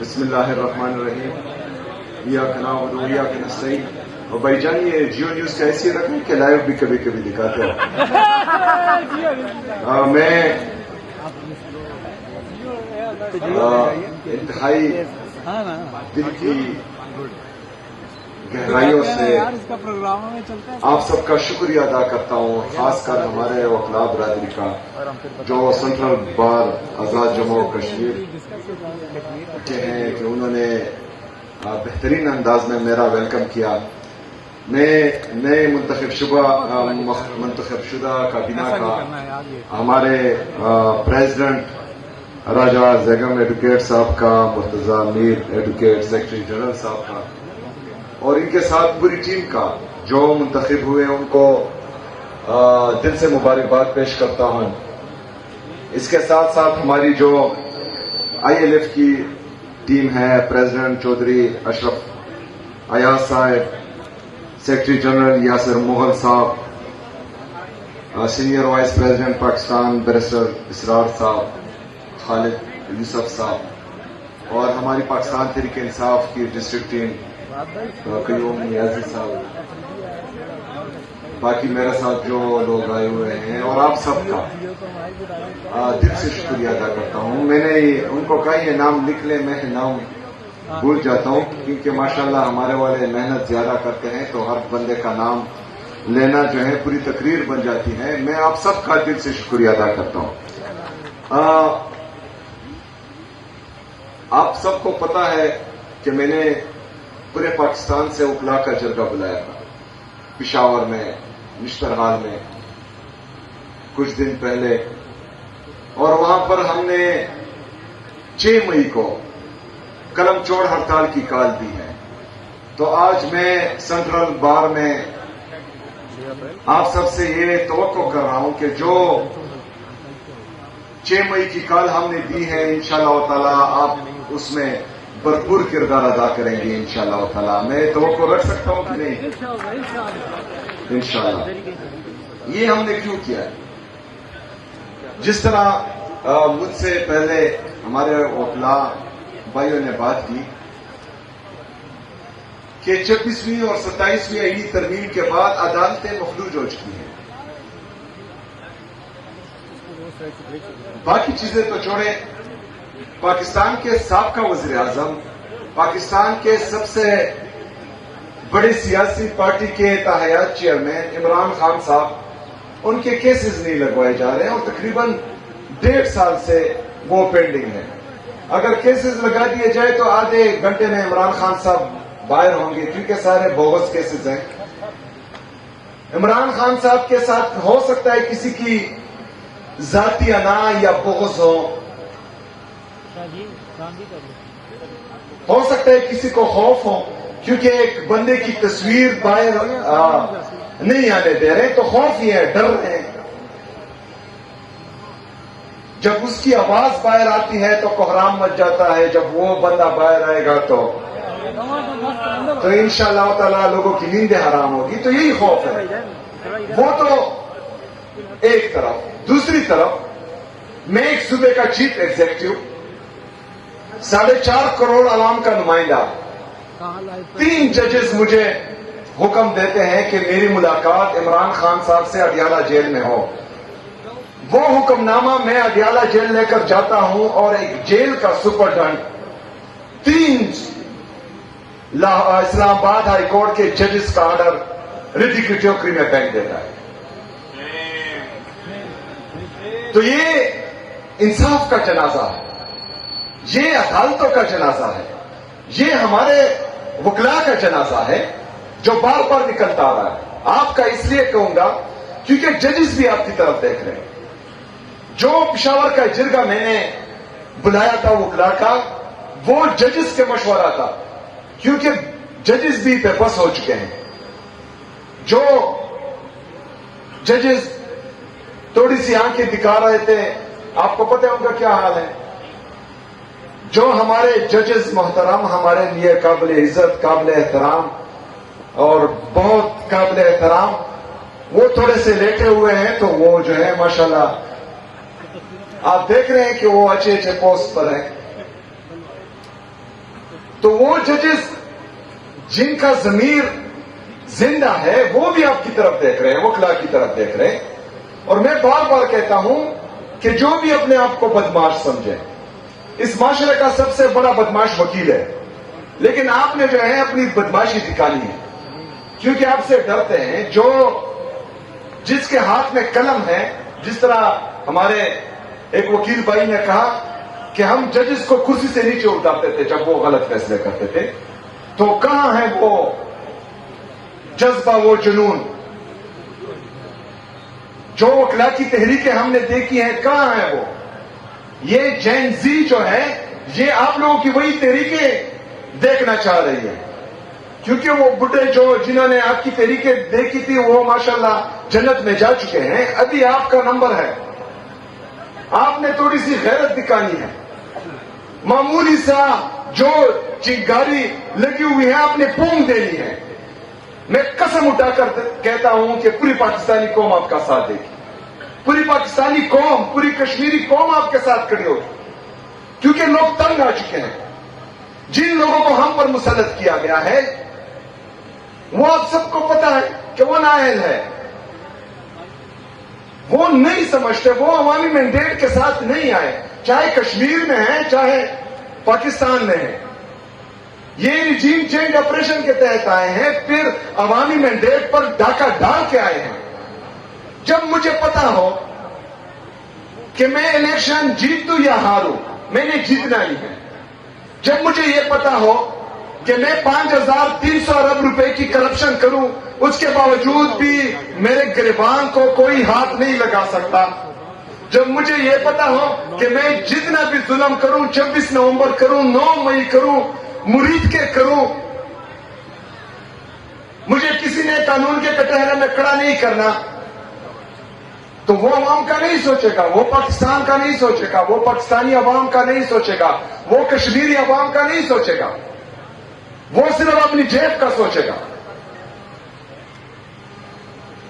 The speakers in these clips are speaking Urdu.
بسم اللہ الرحمن الرحیم. ایاک نعبد و ایاک نستعین. اور بھائی جان یہ جیو نیوز کا ایسی رکھیں کہ لائیو بھی کبھی کبھی دکھاتے ہو. میں انتہائی دل کی گہرائیوں سے آپ سب کا شکریہ ادا کرتا ہوں، خاص کر ہمارے وکلا برادری کا جو سینٹرل بار آزاد جموں کشمیر کے ہیں کہ انہوں نے بہترین انداز میں میرا ویلکم کیا. میں نئے منتخب شدہ کابینہ کا ہمارے پریزیڈنٹ راجہ زیگم ایڈوکیٹ صاحب کا، مرتضی میر ایڈوکیٹ سیکرٹری جنرل صاحب کا اور ان کے ساتھ پوری ٹیم کا جو منتخب ہوئے ان کو دل سے مبارکباد پیش کرتا ہوں. اس کے ساتھ ساتھ ہماری جو آئی ایل ایف کی ٹیم ہے، president Chaudhry Ashraf Ayaz sahib, secretary general Yasir Mughal sahib, senior vice president Pakistan barrister Israr sahib, Khalid یوسف صاحب اور ہماری پاکستان تحریک انصاف کی ڈسٹرکٹ ٹیم قیوم نیازی صاحب، باقی میرے ساتھ جو لوگ آئے ہوئے ہیں اور آپ سب کا دل سے شکریہ ادا کرتا ہوں. میں نے ان کو کہا یہ نام لکھ لیں، میں نام بھول جاتا ہوں کیونکہ ماشاءاللہ ہمارے والے محنت زیادہ کرتے ہیں تو ہر بندے کا نام لینا جو ہے پوری تقریر بن جاتی ہے. میں آپ سب کا دل سے شکریہ ادا کرتا ہوں. آپ سب کو پتا ہے کہ میں نے پورے پاکستان سے وکلا کا جرگہ بلایا تھا پشاور میں، نشترحال میں کچھ دن پہلے، اور وہاں پر ہم نے 6 مئی کو قلم چوڑ ہڑتال کی کال دی ہے. تو آج میں سینٹرل بار میں آپ سب سے یہ توقع کر رہا ہوں کہ جو 6 مئی کی کال ہم نے دی ہے انشاءاللہ تعالی آپ اس میں بھرپور کردار ادا کریں گے انشاءاللہ تعالی. میں توقع رکھ سکتا ہوں کہ نہیں؟ انشاءاللہ. یہ ہم نے کیوں کیا ہے؟ جس طرح مجھ سے پہلے ہمارے وکلا بھائیوں نے بات کی کہ 26ویں اور 27ویں آئینی ترمیم کے بعد عدالتیں مفلوج ہو چکی ہیں. باقی چیزیں تو چھوڑیں، پاکستان کے سابقہ وزیر اعظم، پاکستان کے سب سے بڑی سیاسی پارٹی کے تاحیات چیئرمین عمران خان صاحب، ان کے کیسز نہیں لگوائے جا رہے ہیں اور تقریباً 1.5 سال سے وہ پینڈنگ ہے. اگر کیسز لگا دیے جائے تو آدھے گھنٹے میں عمران خان صاحب باہر ہوں گے کیونکہ سارے بوگس کیسز ہیں. عمران خان صاحب کے ساتھ ہو سکتا ہے کسی کی ذاتی انا یا بغض ہو سکتا ہے کسی کو خوف ہو کیونکہ ایک بندے کی تصویر باہر نہیں آنے دے رہے تو خوف ہی ہے، ڈر رہے ہیں. جب اس کی آواز باہر آتی ہے تو کوحرام مچ جاتا ہے. جب وہ بندہ باہر آئے گا تو انشاءاللہ تعالی لوگوں کی نیندیں حرام ہوگی. تو یہی خوف ہے. وہ تو ایک طرف. دوسری طرف میں ایک صوبے کا چیف ایگزیکٹو، 4.5 کروڑ عوام کا نمائندہ، 3 ججز مجھے حکم دیتے ہیں کہ میری ملاقات عمران خان صاحب سے اڈیالہ جیل میں ہو. وہ حکم نامہ میں اڈیالہ جیل لے کر جاتا ہوں اور ایک جیل کا سپرڈنٹ 3 اسلام آباد ہائی کورٹ کے ججز کا آرڈر ردی کی ٹوکری میں پھینک دیتا ہے. تو یہ انصاف کا جنازہ ہے، یہ عدالتوں کا جنازہ ہے، یہ ہمارے وکلا کا جنازہ ہے جو بار بار نکلتا آ رہا ہے. آپ کا اس لیے کہوں گا کیونکہ ججز بھی آپ کی طرف دیکھ رہے ہیں. جو پشاور کا جرگہ میں نے بلایا تھا وکلا کا، وہ ججز کے مشورہ تھا کیونکہ ججز بھی بے بس ہو چکے ہیں. جو ججز تھوڑی سی آنکھیں دکھا رہے تھے، آپ کو پتہ ہے ان کا کیا حال ہے. جو ہمارے ججز محترم، ہمارے لیے قابل عزت، قابل احترام اور بہت قابل احترام، وہ تھوڑے سے لیٹے ہوئے ہیں. تو وہ جو ہے ماشاءاللہ آپ دیکھ رہے ہیں کہ وہ اچھے اچھے پوسٹ پر ہیں. تو وہ ججز جن کا ضمیر زندہ ہے وہ بھی آپ کی طرف دیکھ رہے ہیں, وکلا کی طرف دیکھ رہے ہیں. اور میں بار بار کہتا ہوں کہ جو بھی اپنے آپ کو بدماش سمجھے, اس معاشرے کا سب سے بڑا بدماش وکیل ہے, لیکن آپ نے جو ہے اپنی بدماشی دکھانی ہے, کیونکہ آپ سے ڈرتے ہیں. جو جس کے ہاتھ میں قلم ہے, جس طرح ہمارے ایک وکیل بھائی نے کہا کہ ہم ججز کو کرسی سے نیچے اتارتے تھے جب وہ غلط فیصلے کرتے تھے, تو کہاں ہے وہ جذبہ, وہ جنون, جو وکلا کی تحریکیں ہم نے دیکھی ہیں, کہاں ہے وہ؟ یہ جین زی جو ہے, یہ آپ لوگوں کی وہی تحریکیں دیکھنا چاہ رہی ہے, کیونکہ وہ بڈھے جنہوں نے آپ کی تحریکیں دیکھی تھی وہ ماشاءاللہ جنت میں جا چکے ہیں. ابھی آپ کا نمبر ہے, آپ نے تھوڑی سی غیرت دکھانی ہے. معمولی سا جو چنگاری لگی ہوئی ہے آپ نے پونگ دینی ہے. میں قسم اٹھا کر کہتا ہوں کہ پوری پاکستانی قوم آپ کا ساتھ دے گی, پوری پاکستانی قوم, پوری کشمیری قوم آپ کے ساتھ کھڑی ہوگی, کیونکہ لوگ تنگ آ چکے ہیں. جن لوگوں کو ہم پر مسلط کیا گیا ہے وہ آپ سب کو پتا ہے کہ وہ نااہل ہے, وہ نہیں سمجھتے, وہ عوامی مینڈیٹ کے ساتھ نہیں آئے, چاہے کشمیر میں ہیں چاہے پاکستان میں ہیں. یہ رجیم چینج آپریشن کے تحت آئے ہیں, پھر عوامی مینڈیٹ پر ڈاکہ ڈال کے آئے ہیں. جب مجھے پتا ہو کہ میں الیکشن جیتوں یا ہاروں, میں نے جیتنا ہی ہے. جب مجھے یہ پتا ہو کہ میں 5,300 ارب روپے کی کرپشن کروں, اس کے باوجود بھی میرے گریبان کو کوئی ہاتھ نہیں لگا سکتا. جب مجھے یہ پتا ہو کہ میں جتنا بھی ظلم کروں, 26 نومبر کروں, 9 مئی کروں, مرید کے کروں, مجھے کسی نے قانون کے کٹہرے میں کھڑا نہیں کرنا, تو وہ عوام کا نہیں سوچے گا, وہ پاکستان کا نہیں سوچے گا, وہ پاکستانی عوام کا نہیں سوچے گا, وہ کشمیری عوام کا نہیں سوچے گا, وہ صرف اپنی جیب کا سوچے گا.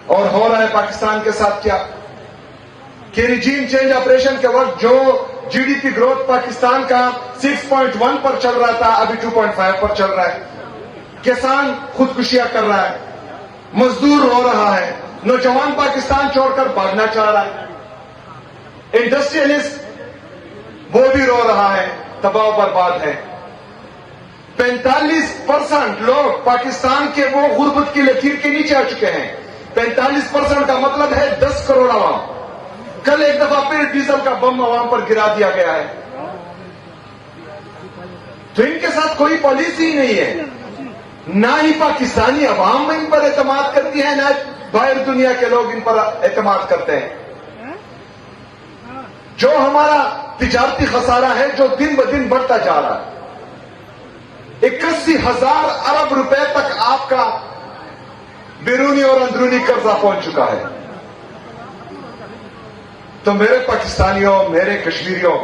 اور ہو رہا ہے پاکستان کے ساتھ کیا کہ ریجیم چینج آپریشن کے وقت جو G D P growth Pakistan کا 6.1 پر چل رہا تھا, ابھی 2.5 پر چل رہا ہے. کسان خودکشیاں کر رہا ہے, مزدور رو رہا ہے, نوجوان پاکستان چھوڑ کر بھاگنا چاہ رہا ہے, انڈسٹریلسٹ وہ بھی رو رہا ہے, تباہ و برباد ہے. 45% لوگ پاکستان کے وہ غربت کی لکیر کے نیچے آ چکے ہیں. 45% کا مطلب ہے 10 کروڑ عوام. کل ایک دفعہ پھر ڈیزل کا بم عوام پر گرا دیا گیا ہے. تو ان کے ساتھ کوئی پالیسی ہی نہیں ہے, نہ ہی پاکستانی عوام ان پر اعتماد کرتی ہے, نہ باہر دنیا کے لوگ ان پر اعتماد کرتے ہیں. جو ہمارا تجارتی خسارہ ہے جو دن بدن بڑھتا جا رہا ہے, 81,000 ارب روپے تک آپ کا بیرونی اور اندرونی قرضہ پہنچ چکا ہے. تو میرے پاکستانیوں, میرے کشمیریوں,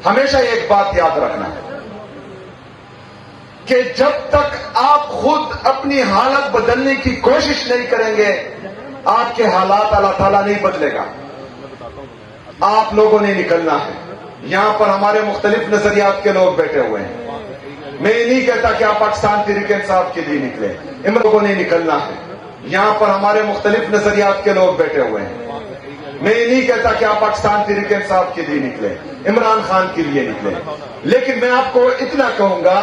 ہمیشہ ایک بات یاد رکھنا ہے کہ جب تک آپ خود اپنی حالت بدلنے کی کوشش نہیں کریں گے, آپ کے حالات اللہ تعالیٰ نہیں بدلے گا. آپ لوگوں نے نکلنا ہے. یہاں پر ہمارے مختلف نظریات کے لوگ بیٹھے ہوئے ہیں. میں یہ نہیں کہتا کہ آپ پاکستان تحریک انصاف کے لیے نکلے, ان لوگوں نے نکلنا ہے. یہاں پر ہمارے مختلف نظریات کے لوگ بیٹھے ہوئے ہیں. میں یہ نہیں کہتا کہ آپ پاکستان تحریک انصاف کے لیے نکلے, عمران خان کے لیے نکلے. لیکن میں آپ کو اتنا کہوں گا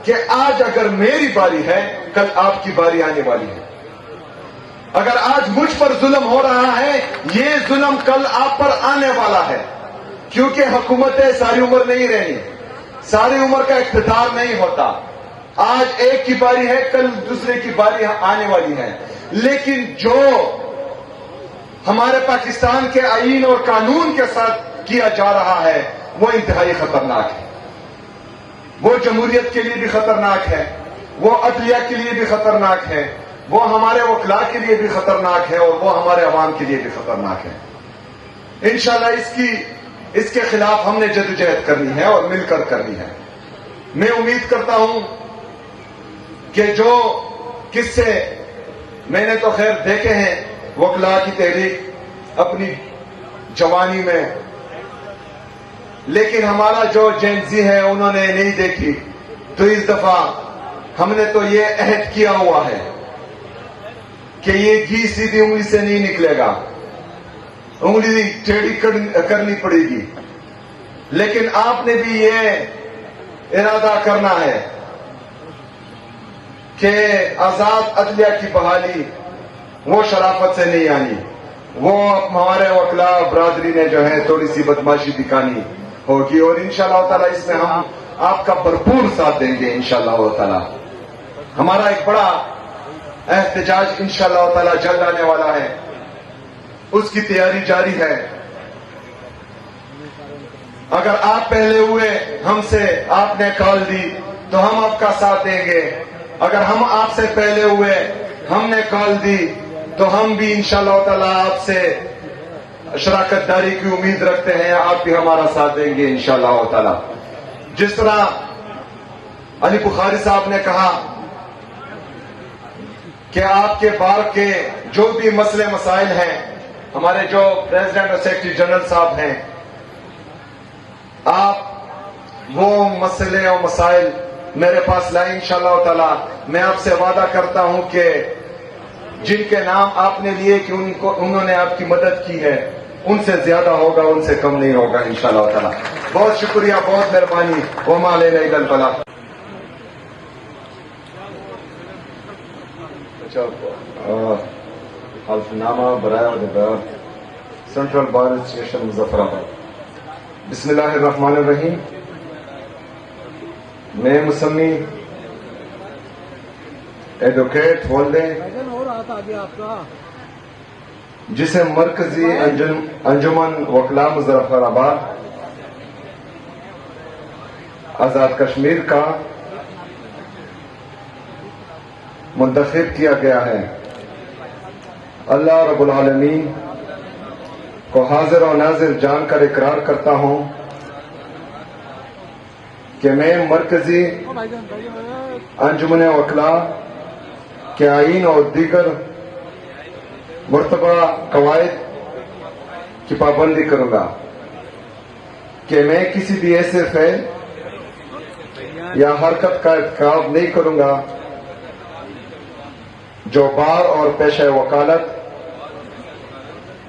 کہ آج اگر میری باری ہے, کل آپ کی باری آنے والی ہے. اگر آج مجھ پر ظلم ہو رہا ہے, یہ ظلم کل آپ پر آنے والا ہے, کیونکہ حکومتیں ساری عمر نہیں رہی, ساری عمر کا اقتدار نہیں ہوتا. آج ایک کی باری ہے, کل دوسرے کی باری آنے والی ہے. لیکن جو ہمارے پاکستان کے آئین اور قانون کے ساتھ کیا جا رہا ہے وہ انتہائی خطرناک ہے. وہ جمہوریت کے لیے بھی خطرناک ہے, وہ عدلیہ کے لیے بھی خطرناک ہے, وہ ہمارے وکلاء کے لیے بھی خطرناک ہے, اور وہ ہمارے عوام کے لیے بھی خطرناک ہے. انشاءاللہ اس کے خلاف ہم نے جدوجہد کرنی ہے اور مل کر کرنی ہے. میں امید کرتا ہوں کہ جو قصے میں نے تو خیر دیکھے ہیں وکلاء کی تحریک اپنی جوانی میں, لیکن ہمارا جو جین زی ہے انہوں نے نہیں دیکھی. تو اس دفعہ ہم نے تو یہ عہد کیا ہوا ہے کہ یہ گھی سیدھی انگلی سے نہیں نکلے گا، انگلی ٹیڑھی کرنی پڑے گی، لیکن آپ نے بھی یہ ارادہ کرنا ہے کہ آزاد عدلیہ کی بحالی وہ شرافت سے نہیں آنی، وہ ہمارے وکلا برادری نے جو ہے تھوڑی سی بدماشی دکھانی ہوگی، اور انشاءاللہ تعالی اس میں ہم آپ کا بھرپور ساتھ دیں گے انشاءاللہ تعالی۔ ہمارا ایک بڑا احتجاج انشاءاللہ تعالی جلد آنے والا ہے، اس کی تیاری جاری ہے۔ اگر آپ پہلے ہوئے ہم سے، آپ نے کال دی تو ہم آپ کا ساتھ دیں گے، اگر ہم آپ سے پہلے ہوئے ہم نے کال دی تو ہم بھی انشاءاللہ تعالی آپ سے شراکت داری کی امید رکھتے ہیں، آپ بھی ہمارا ساتھ دیں گے انشاءاللہ تعالی۔ جس طرح علی بخاری صاحب نے کہا کہ آپ کے بار کے جو بھی مسئلے مسائل ہیں، ہمارے جو پریزیڈنٹ اور سیکرٹری جنرل صاحب ہیں، آپ وہ مسئلے اور مسائل میرے پاس لائیں انشاءاللہ تعالی۔ میں آپ سے وعدہ کرتا ہوں کہ جن کے نام آپ نے لیے کہ انہوں نے آپ کی مدد کی ہے، ان سے زیادہ ہوگا، ان سے کم نہیں ہوگا انشاءاللہ تعالی۔ بہت شکریہ، بہت مہربانی، وما علینا الا البلاغ۔ حلف نامہ برائے عہدیدار سینٹرل بار اسٹیشن مظفر آباد۔ بسم اللہ الرحمن الرحیم۔ میں مسمی ایڈوکیٹ ہولڈنگ جسے مرکزی انجمن وکلاء مظفر آباد آزاد کشمیر کا منتخب کیا گیا ہے، اللہ رب العالمین کو حاضر و ناظر جان کر اقرار کرتا ہوں کہ میں مرکزی انجمن وکلاء کے آئین اور دیگر مرتبہ قواعد کی پابندی کروں گا، کہ میں کسی بھی ایسے فعل یا حرکت کا ارتکاب نہیں کروں گا جو بار اور پیشہ وکالت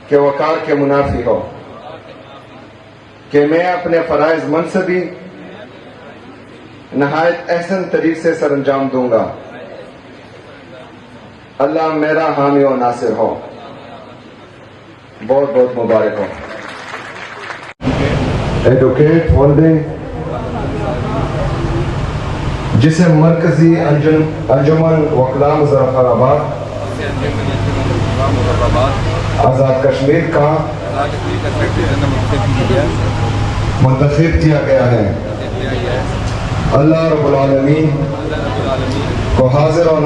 کے وقار کے منافی ہو، کہ میں اپنے فرائض منصبی نہایت احسن طریقے سے سر انجام دوں گا۔ اللہ میرا حامی و ناصر ہو۔ بہت بہت مبارک ہو۔ ایڈوکیٹ ہولڈنگ جسے مرکزی انجمن وکلاء مظفر آباد آزاد کشمیر کا منتخب کیا گیا ہے، اللہ رب العالمین کو حاضر و